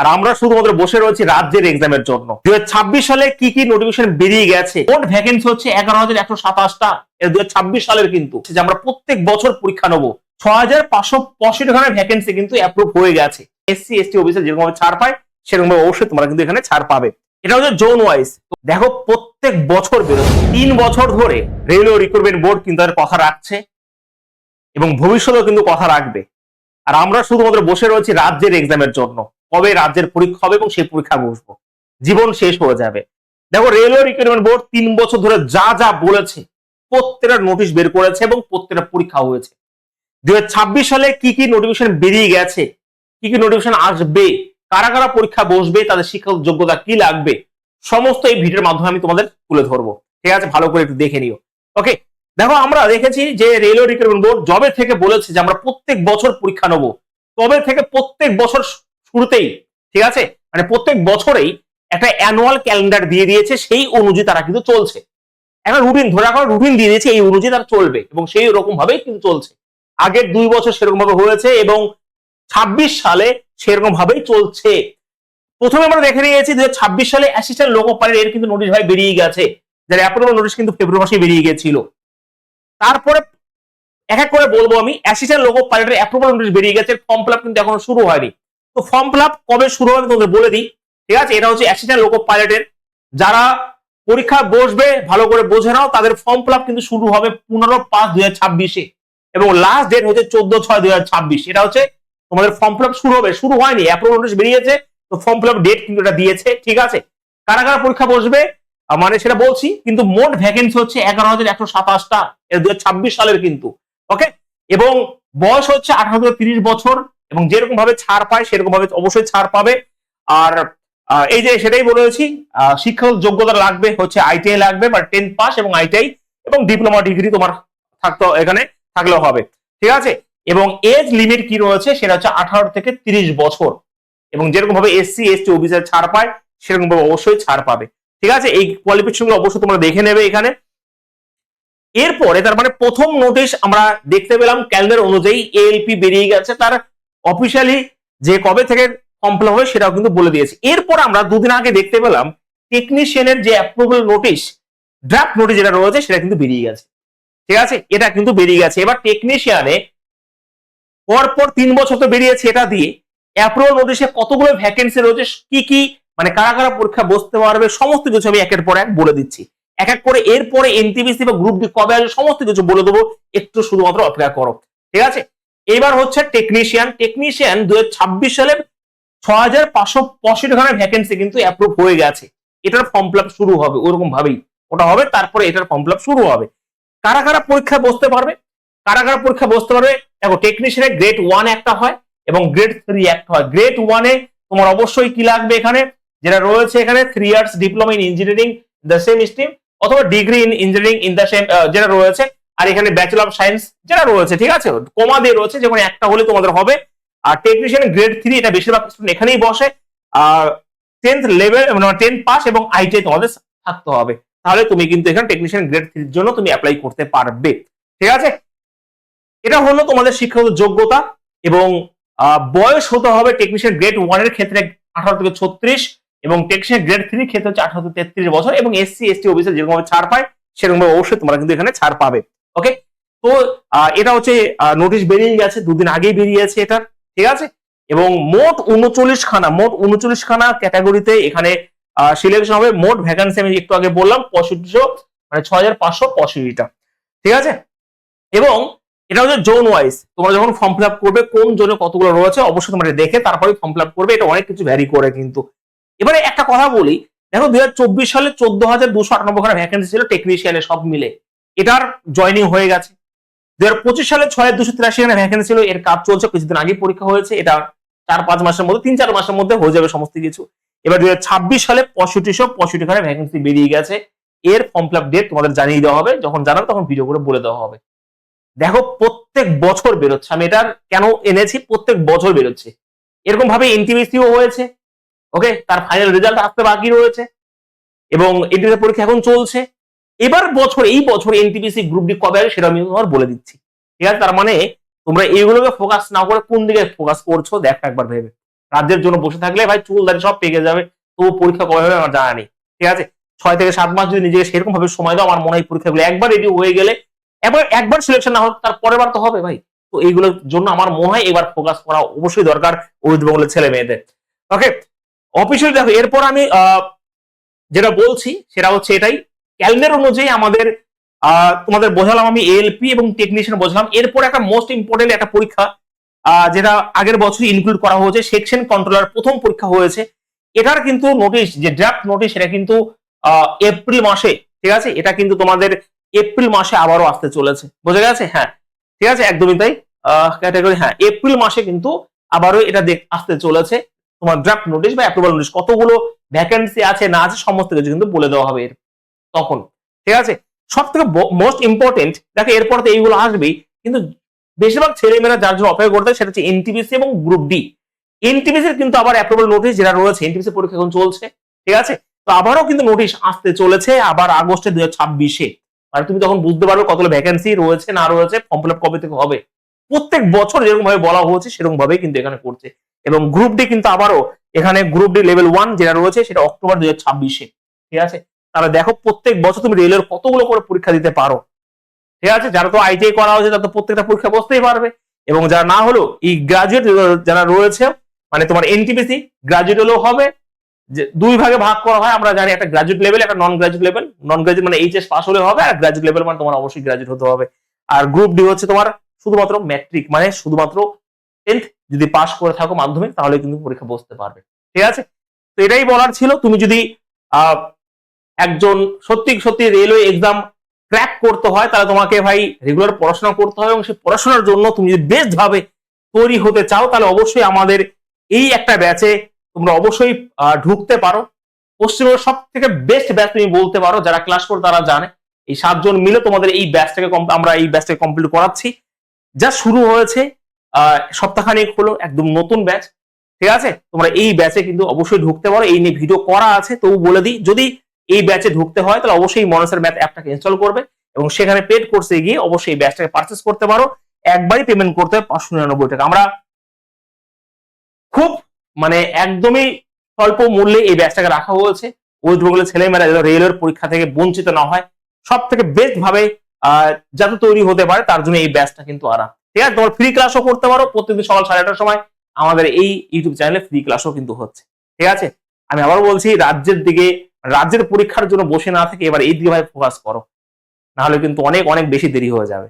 আর আমরা শুধুমাত্র বসে রয়েছি রাজ্যের এক্সামের জন্য। 2026 সালে কি কি নোটিফিকেশন বেরিয়ে গেছে, মোট ভ্যাকেন্সি হচ্ছে 11,127টা। 2026 সালের কিন্তু যে আমরা প্রত্যেক বছর পরীক্ষা নেবো। 6,565 খানা ভ্যাকেন্সি কিন্তু অ্যাপ্রুভ হয়ে গেছে। এসসি এসটি ওবিসি যেরকম ভাবে ছাড় পায় সেরকম ভাবে অবশ্যই তোমরা কিন্তু এখানে ছাড় পাবে। এটা হচ্ছে জোন ওয়াইজ। দেখো প্রত্যেক বছর বেরোচ্ছে, 3 বছর ধরে রেলওয়ে রিক্রুটমেন্ট বোর্ড কিন্তু তাদের কথা রাখছে এবং ভবিষ্যতেও কিন্তু কথা রাখবে। আর আমরা শুধুমাত্র বসে রয়েছি রাজ্যের এক্সামের জন্য। কবে রাজ্যের পরীক্ষা হবে এবং সেই পরীক্ষা বসবো, জীবন শেষ হয়ে যাবে। দেখো রেলওয়ে রিক্রুটমেন্ট বোর্ড 3 বছর ধরে যা যা বলেছে প্রত্যেকটা নোটিশ বের করেছে এবং প্রত্যেকটা পরীক্ষা হয়েছে। 2026 সালে কি কি নোটিফিকেশন বেরিয়ে গেছে, কি কি নোটিফিকেশন আসবে, কারা কারা পরীক্ষা বসবে, তাদের শিক্ষাগত যোগ্যতা কি লাগবে, সমস্ত এই ভিডিওর মাধ্যমে আমি তোমাদের তুলে ধরবো। ঠিক আছে, ভালো করে একটু দেখে নিও। ওকে, দেখো আমরা দেখেছি যে রেলওয়ে রিক্রুটমেন্ট বোর্ড জবে থেকে বলেছে যে আমরা প্রত্যেক বছর পরীক্ষা নেব, তবে থেকে প্রত্যেক বছর শুরুতেই, ঠিক আছে, মানে প্রত্যেক বছরেই একটা অ্যানুয়াল ক্যালেন্ডার দিয়ে দিয়েছে, সেই অনুযায়ী তারা কিন্তু চলছে। একটা রুটিন ধরে রাখা, রুটিন দিয়ে দিয়েছে, এই অনুযায়ী তারা চলবে এবং সেই রকম ভাবেই কিন্তু চলছে। আগের 2 বছর সেরকম ভাবে হয়েছে এবং 26 সালে সেরকম ভাবেই চলছে। প্রথমে আমরা দেখে নিয়েছি 2026 সালে অ্যাসিস্ট্যান্ট লোকো পাইলট এর কিন্তু নোটিশ ভাই বেরিয়ে গেছে, যার অ্যাপ্রুভাল নোটিশ কিন্তু ফেব্রুয়ারি মাসে বেরিয়ে গিয়েছিল। তারপরে এক এক করে বলবো আমি। অ্যাসিস্ট্যান্ট লোকো পাইলটের অ্যাপ্রুভাল নোটিশ বেরিয়ে গেছে, ফর্ম ফিল আপ কিন্তু এখনো শুরু হয়নি। তো ফর্ম ফিল আপ কবে শুরু হবে তোমাদের বলে দিই। ঠিক আছে, এটা হচ্ছে অ্যাসিস্ট্যান্ট লোকো পাইলটের যারা পরীক্ষা বসবে, ভালো করে বোঝে নাও, তাদের ফর্ম ফিল আপ কিন্তু শুরু হবে 15/5/2026 এবং লাস্ট ডেট হচ্ছে 14/6/2026। এটা হচ্ছে তোমাদের ফর্ম ফিল আপ শুরু হবে, শুরু হয়নি, অ্যাপ্রুভাল নোটিশ বেরিয়েছে, তো ফর্ম ফিল আপ ডেট কিন্তু এটা দিয়েছে। ঠিক আছে, কারা কারা পরীক্ষা বসবে মানে সেটা বলছি, কিন্তু মোট ভ্যাকেন্সি হচ্ছে 11,127টা। 2026 সালের কিন্তু। ওকে, এবং বয়স হচ্ছে 18 থেকে 30 বছর এবং যেরকম ভাবে ছাড় পায় সেরকম ভাবে অবশ্যই ছাড় পাবে। আর এই যে সেটাই বলেছি, শিক্ষাগত যোগ্যতা লাগবে হচ্ছে আইটিআই লাগবে বা 10 পাস এবং আইটিআই এবং ডিপ্লোমা ডিগ্রি তোমার থাকতে এখানে থাকলেও হবে। ঠিক আছে, এবং এজ লিমিট কি রয়েছে সেটা হচ্ছে 18 থেকে 30 বছর এবং যেরকম ভাবে এসসি এসটি ওবিসি ছাড় পায় সেরকম ভাবে অবশ্যই ছাড় পাবে। ঠিক আছে, এই কোয়ালিফিকেশন গুলো অবশ্যই তোমরা দেখে নেবে এখানে। এরপরে তার মানে প্রথম নোটিশ আমরা দেখতে পেলাম ক্যালেন্ডার অনুযায়ী এএলপি বেরিয়ে গেছে, তার অফিসিয়ালি যে কবে থেকে ফর্ম ফিল আপ হবে সেটাও কিন্তু বলে দিয়েছে। এরপর আমরা দুদিন আগে দেখতে পেলাম টেকনিশিয়ানের যে অ্যাপ্রুভাল নোটিশ, ড্রাফট নোটিশ যেটা রয়েছে সেটা কিন্তু বেরিয়ে গেছে। ঠিক আছে, এটা কিন্তু বেরিয়ে গেছে। এবার টেকনিশিয়ানে পরপর 3 বছর তো বেরিয়েছে, এটা দিয়ে অ্যাপ্রুভাল নোটিশে কতগুলো ভ্যাকেন্সি রয়েছে, কি কি মানে কারা কারা পরীক্ষা বসতে পারবে, সমস্ত কিছু আমি একের পর এক বলে দিচ্ছি এক এক করে। এরপরে এনটিপিসি বা গ্রুপ ডি কবে আসবে সমস্ত কিছু বলে দেবো, একটু শুধুমাত্র অপেক্ষা করো। ঠিক আছে, এবার হচ্ছে টেকনিশিয়ান। 2026 সালে 6,565 খানা ভ্যাকেন্সি কিন্তু অ্যাপ্রুভ হয়ে গেছে। এটার ফর্ম ফিল আপ শুরু হবে ওরকম ভাবেই, ওটা হবে, তারপরে এটার ফর্ম ফিল আপ শুরু হবে। কারা কারা পরীক্ষা বসতে পারবে, কারা কারা পরীক্ষা বসতে পারবে, দেখো টেকনিশিয়ানের গ্রেড 1 একটা হয় এবং গ্রেড 3 একটা হয়। গ্রেড 1 এ তোমার অবশ্যই কি লাগবে, এখানে যেটা রয়েছে এখানে 3 years diploma in engineering the same stream অথবা degree in engineering in the same যেটা রয়েছে, আর এখানে ব্যাচেলর অফ সায়েন্স যেটা রয়েছে। ঠিক আছে, কমা দিয়ে রয়েছে, যেমন একটা হলে তোমাদের হবে। আর টেকনিশিয়ান গ্রেড 3 এটা বেশিরভাগ স্টুডেন্ট এখানেই বসে। আর 10th লেভেল মানে 10 পাস এবং আইটিআই তোমাদের থাকতে হবে, তাহলে তুমি কিন্তু এখানে টেকনিশিয়ান গ্রেড 3 এর জন্য তুমি অ্যাপ্লাই করতে পারবে। ঠিক আছে, এটা হলো তোমাদের শিক্ষাগত যোগ্যতা এবং বয়স হতে হবে টেকনিশিয়ান গ্রেড 1 এর ক্ষেত্রে 18 থেকে 36 এবং টেকনিশিয়ান গ্রেড 3 এর ক্ষেত্রে হচ্ছে 18 থেকে 33 বছর এবং এসসি এসটি ওবিসি যেরকম ভাবে ছাড় পায় সেরকম ভাবে অবশ্যই তোমরা কিন্তু এখানে ছাড় পাবে। ওকে, তো এটা হচ্ছে নোটিশ বেরিয়ে গেছে, দুদিন আগেই বেরিয়েছে এটা। ঠিক আছে, এবং মোট 39 খানা ক্যাটাগরিতে এখানে সিলেকশন হবে। মোট ভ্যাকান্সি আমি একটু আগে বললাম 6500 মানে 6,565টা। ঠিক আছে, এবং এটা হচ্ছে জোন ওয়াইজ। তোমরা যখন ফর্ম ফিল আপ করবে কোন জোনে কতগুলো রয়েছে অবশ্যই তোমরা দেখে তারপরে ফর্ম ফিল আপ করবে, এটা অনেক কিছু ভ্যারি করে কিন্তু। এবারে একটা কথা বলি, দেখো 2024 সালে 14,298 খানা ভ্যাকেন্সি ছিল টেকনিশিয়ানে সব মিলে, এটার জয়নিং হয়ে গেছে। 2025 সালে 6,283 খানা ভ্যাকেন্সি ছিল, এর কাজ চলছে, কিছুদিন আগে পরীক্ষা হয়েছে, এটা 4-5 মাসের মধ্যে 3-4 মাসের মধ্যে হয়ে যাবে সমস্ত কিছু। এবার 2026 সালে 6565 খানা ভ্যাকেন্সি বেরিয়ে গেছে, এর ফর্ম ফিল আপ ডেট তোমাদের জানিয়ে দেওয়া হবে, যখন জানাবে তখন ভিডিও করে বলে দেওয়া হবে। দেখো প্রত্যেক বছর বেরোচ্ছে, আমি এটার কেন এনেছি, প্রত্যেক বছর বেরোচ্ছে এরকম ভাবে। এনটিপিসিও হয়েছে, ওকে, তার ফাইনাল রেজাল্ট আসতে বাকি রয়েছে এবং এনটিপিসি পরীক্ষা এখন চলছে। এবার এই বছর এনটিপিসি গ্রুপ ডি কবে আসবে সেটা আমি তোমার বলে দিচ্ছি। ঠিক আছে, তার মানে তোমরা এইগুলোকে ফোকাস না করে কোন দিকে ফোকাস করছো দেখো একবার ভেবে। রাজ্যের জন্য বসে থাকলে ভাই চুল দাড়ি সব পেকে যাবে, তবু পরীক্ষা কবে হবে আমার জানা নেই। ঠিক আছে, 6 থেকে 7 মাস যদি নিজেকে সেরকম ভাবে সময় দাও, আমার মনে হয় পরীক্ষাগুলো একবার রেডি হয়ে গেলে, একবার সিলেকশন না হোক তার পরের বার তো হবে ভাই। তো এইগুলোর জন্য আমার মনে হয় এবার ফোকাস করা অবশ্যই দরকার ওয়েস্ট বেঙ্গলের ছেলে মেয়েদের। ওকে, অফিসিয়ালি দেখো এরপর আমি যেটা বলছি সেটা হচ্ছে এটাই, ক্যালেন্ডার অনুযায়ী আমাদের তোমাদের বোঝালাম আমি এএলপি এবং টেকনিশিয়ান বোঝালাম। এরপর একটা মোস্ট ইম্পর্টেন্ট একটা পরীক্ষা যেটা আগের বছর ইনক্লুড করা হয়েছে, সেকশন কন্ট্রোলার প্রথম পরীক্ষা হয়েছে। এটার কিন্তু নোটিশ, যে ড্রাফট নোটিশ, সেটা কিন্তু এপ্রিল মাসে, ঠিক আছে, এটা কিন্তু তোমাদের এপ্রিল মাসে আবারও আসতে চলেছে, বোঝা গেছে? হ্যাঁ, ঠিক আছে, একদমই তাই। ক্যাটাগরি, হ্যাঁ, এপ্রিল মাসে কিন্তু আবারও এটা আসতে চলেছে তোমার ড্রাফট নোটিশ বা অ্যাপ্রুভাল নোটিশ। কতগুলো ভ্যাকেন্সি আছে না আছে সমস্ত কিছু কিন্তু বলে দেওয়া হবে তখন। ঠিক আছে, সব থেকে মোস্ট ইম্পর্টেন্ট দেখো, এরপর তো এইগুলো আসবেই, কিন্তু বেশিরভাগ ছেলেমেয়েরা যার জন্য অপেক্ষা করতে সেটা হচ্ছে এনটিপিসি এবং গ্রুপ ডি। এনটিপিসির কিন্তু আবার অ্যাপ্রুভাল নোটিশ যেটা রয়েছে, এনটিপিসি পরীক্ষা এখন চলছে, ঠিক আছে, তো আবারও কিন্তু নোটিশ আসতে চলেছে আবার আগস্টে 2026-এ। মানে তুমি তখন বুঝতে পারবে কতগুলো ভ্যাকেন্সি রয়েছে না রয়েছে, ফর্ম ফিল আপ কবে থেকে হবে। প্রত্যেক বছর যেরকম ভাবে বলা হয়েছে সেরকম ভাবেই কিন্তু এখানে করছে। এবং গ্রুপ ডি কিন্তু আবারও এখানে গ্রুপ ডি লেভেল 1 যেটা রয়েছে সেটা অক্টোবর 2026-এ। ঠিক আছে, তাহলে দেখো প্রত্যেক বছর তুমি রেলের কতগুলো করে পরীক্ষা দিতে পারো। ঠিক আছে, যারা তো আইটিআই করা হয়েছে তারা তো প্রত্যেকটা পরীক্ষা বসতেই পারবে, এবং যারা না হলো এই গ্রাজুয়েট যারা রয়েছে, মানে তোমার এনটিপিসি গ্রাজুয়েট হলেও হবে। যে দুই ভাগে ভাগ করা হয় আমরা জানি, একটা গ্রাজুয়েট লেভেল, একটা নন গ্রাজুয়েট লেভেল। নন গ্রাজুয়েট মানে এইচএস পাস হলে হবে, আর গ্রাজুয়েট লেভেল মানে তোমার অবশ্যই গ্রাজুয়েট হতে হবে। আর গ্রুপ ডি হচ্ছে তোমার শুধুমাত্র ম্যাট্রিক, মানে শুধুমাত্র 10th যদি পাস করে থাকো মাধ্যমিক, তাহলে কিন্তু পরীক্ষা বসতে পারবে। ঠিক আছে, তো এটাই বলার ছিল। তুমি যদি একজন সত্যি সত্যি রেলওয়ে এক্সাম ক্র্যাক করতে হয়, তাহলে তোমাকে ভাই রেগুলার পড়াশোনা করতে হবে, এবং সেই পড়াশোনার জন্য তুমি যদি বেস্ট ভাবে তৈরি হতে চাও, তাহলে অবশ্যই আমাদের এই একটা ব্যাচে তোমরা অবশ্যই ঢুকতে পারো। পশ্চিমবঙ্গের সব থেকে বেস্ট ব্যাচ তুমি বলতে পারো, যারা ক্লাস করে তারা জানে। এই 7 জন মিলে তোমাদের এই ব্যাচটাকে আমরা এই ব্যাচটাকে কমপ্লিট করাচ্ছি, যা শুরু হয়েছে সপ্তাহখানেক হলো, একদম নতুন ব্যাচ। ঠিক আছে, তোমরা এই ব্যাচে কিন্তু অবশ্যই ঢুকতে পারো। এই নিয়ে ভিডিও করা আছে, তবু বলে দিই, যদি এই ব্যাচে ঢুকতে হয় তাহলে অবশ্যই মনসার ম্যাথ অ্যাপটাকে ইনস্টল করবে, এবং সেখানে পেড কোর্সে গিয়ে অবশ্যই এই ব্যাচটাকে পারচেস করতে পারো। একবারই পেমেন্ট করতে হবে 599 টাকা। আমরা খুব মানে একদমই স্বল্প মূল্যে এই ব্যাচটাকে রাখা হয়েছে, ওয়েস্ট বেঙ্গলের ছেলেমেয়েরা যাতে রেলওয়ের পরীক্ষা থেকে বঞ্চিত না হয়, সব থেকে বেস্ট ভাবে যাতে তৈরি হতে পারে, তার জন্য এই ব্যাচটা কিন্তু আনা। ঠিক আছে, তোমার ফ্রি ক্লাসও করতে পারো, প্রত্যেকদিন সকাল 8:30টার সময় আমাদের এই ইউটিউব চ্যানেলে ফ্রি ক্লাসও কিন্তু হচ্ছে। ঠিক আছে, আমি আবার বলছি, রাজ্যের পরীক্ষার জন্য বসে না থেকে এবার এই দিকে ভাই ফোকাস করো, নাহলে কিন্তু অনেক অনেক বেশি দেরি হয়ে যাবে।